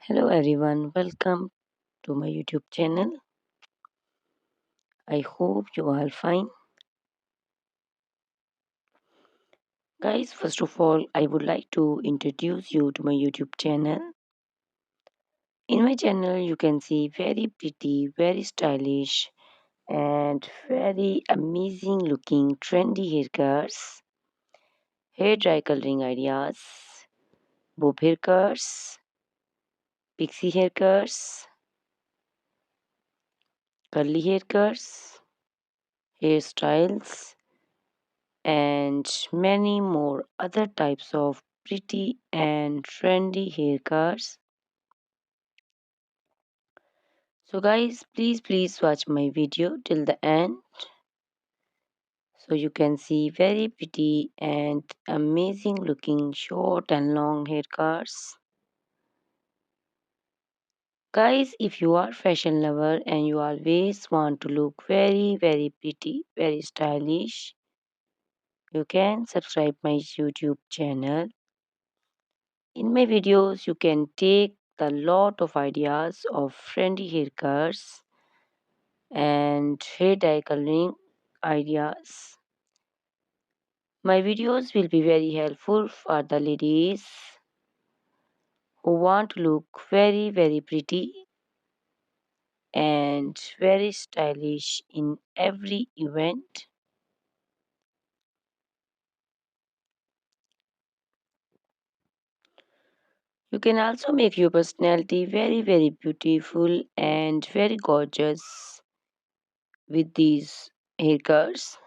Hello everyone, welcome to my YouTube channel. I hope you are fine. Guys, first of all, I would like to introduce you to my YouTube channel. In my channel, you can see very pretty, very stylish, and very amazing looking trendy haircuts, hair dry coloring ideas, bob haircuts, pixie haircuts, curly haircuts, hairstyles, and many more other types of pretty and trendy haircuts. So guys, please watch my video till the end so you can see very pretty and amazing looking short and long haircuts. Guys, if you are fashion lover and you always want to look very pretty, very stylish, you can subscribe my YouTube channel. In my videos, you can take a lot of ideas of trendy haircuts and hair dye coloring ideas. My videos will be very helpful for the ladies who want to look very pretty and very stylish in every event. You can also make your personality very beautiful and very gorgeous with these haircuts.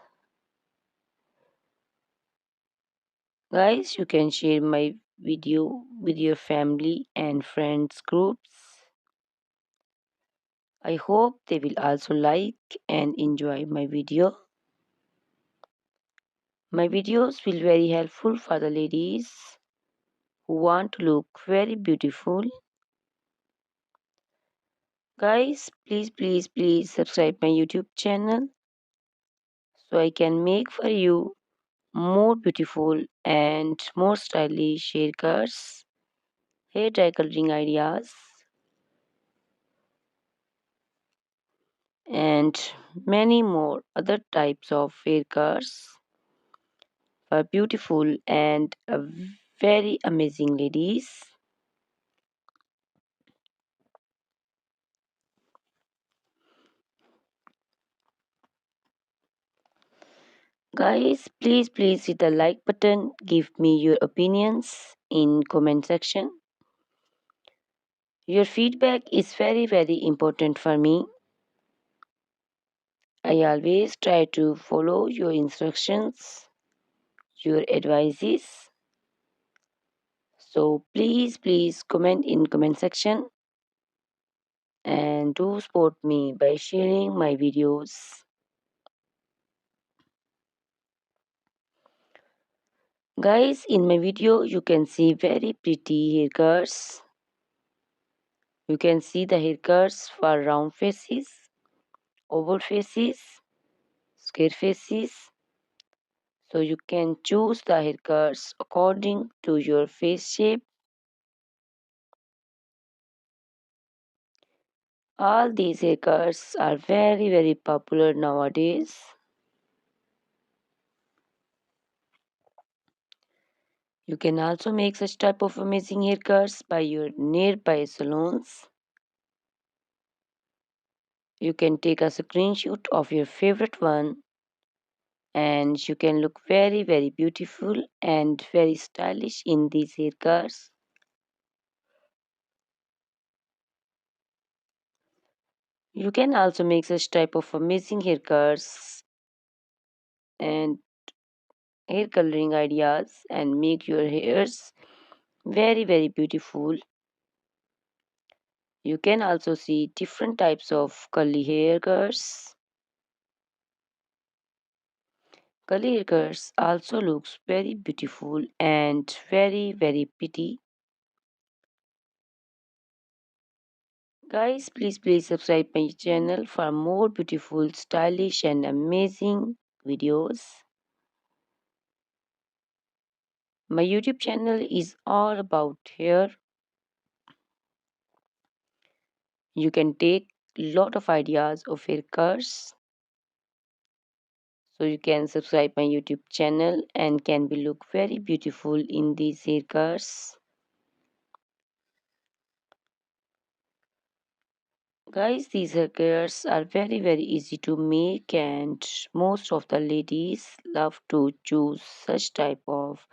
Guys, you can share my video with your family and friends groups. I hope they will also like and enjoy my video. My videos will very helpful for the ladies who want to look very beautiful. Guys, please subscribe my YouTube channel so I can make for you more beautiful and more stylish haircuts, hair dye coloring ideas, and many more other types of haircuts for beautiful and very amazing ladies. Guys, please hit the like button, give me your opinions in comment section. Your feedback is very important for me. I always try to follow your instructions, your advices. So please comment in comment section and do support me by sharing my videos. Guys, in my video you can see very pretty haircuts. You can see the haircuts for round faces, oval faces, square faces. So you can choose the haircuts according to your face shape. All these haircuts are very popular nowadays. You can also make such type of amazing haircuts by your nearby salons. You can take a screenshot of your favorite one and you can look very beautiful and very stylish in these haircuts. You can also make such type of amazing haircuts and hair coloring ideas and make your hairs very beautiful. You can also see different types of curly haircuts. Curly haircuts also looks very beautiful and very pretty. Guys, please subscribe my channel for more beautiful, stylish and amazing videos. My YouTube channel is all about hair. You can take lot of ideas of haircuts. So you can subscribe my YouTube channel and can be look very beautiful in these haircuts. Guys, these haircuts are very easy to make, and most of the ladies love to choose such type of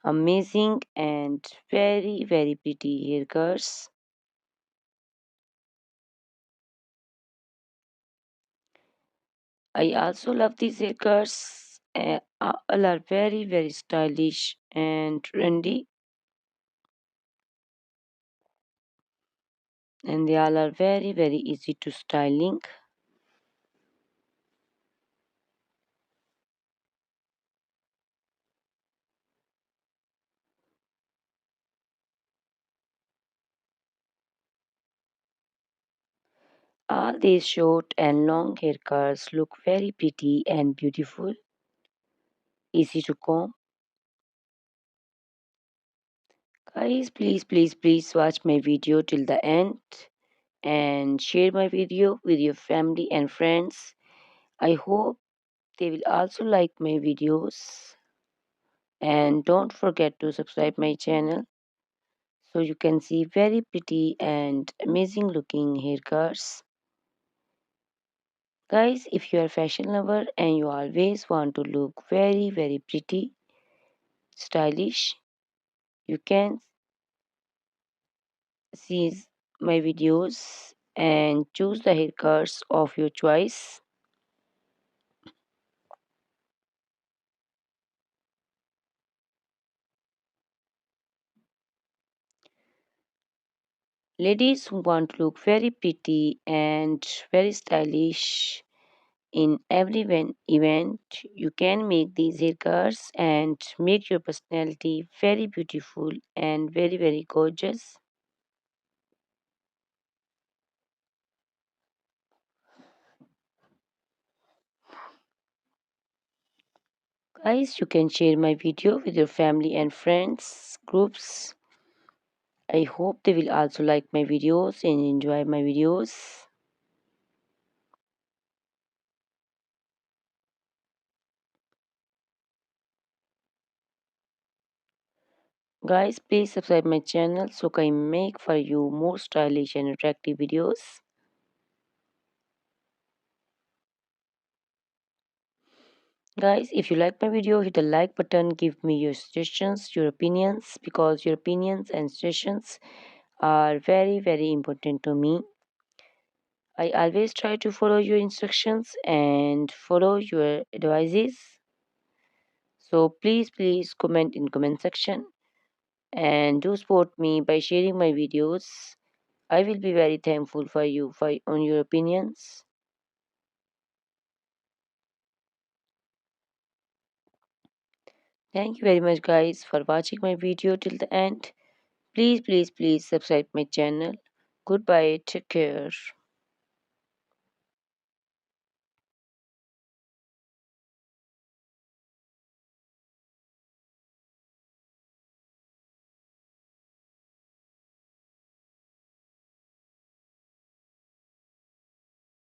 amazing and very pretty haircuts. I also love these haircuts. All are very stylish and trendy, and they all are very easy to styling. All these short and long haircuts look very pretty and beautiful, easy to comb. Guys, please watch my video till the end and share my video with your family and friends. I hope they will also like my videos, and don't forget to subscribe my channel so you can see very pretty and amazing looking haircuts. Guys, if you are fashion lover and you always want to look very pretty, stylish, you can see my videos and choose the haircuts of your choice. Ladies who want to look very pretty and very stylish in every event, you can make these haircuts and make your personality very beautiful and very gorgeous. Guys, you can share my video with your family and friends groups. I hope they will also like my videos and enjoy my videos. Guys, please subscribe my channel so I can make for you more stylish and attractive videos. Guys, if you like my video, hit the like button, give me your suggestions, your opinions, because your opinions and suggestions are very important to me. I always try to follow your instructions and follow your advices. So please comment in comment section and do support me by sharing my videos. I will be very thankful for you for on your opinions. Thank you very much guys for watching my video till the end. Please subscribe my channel. Goodbye. Take care.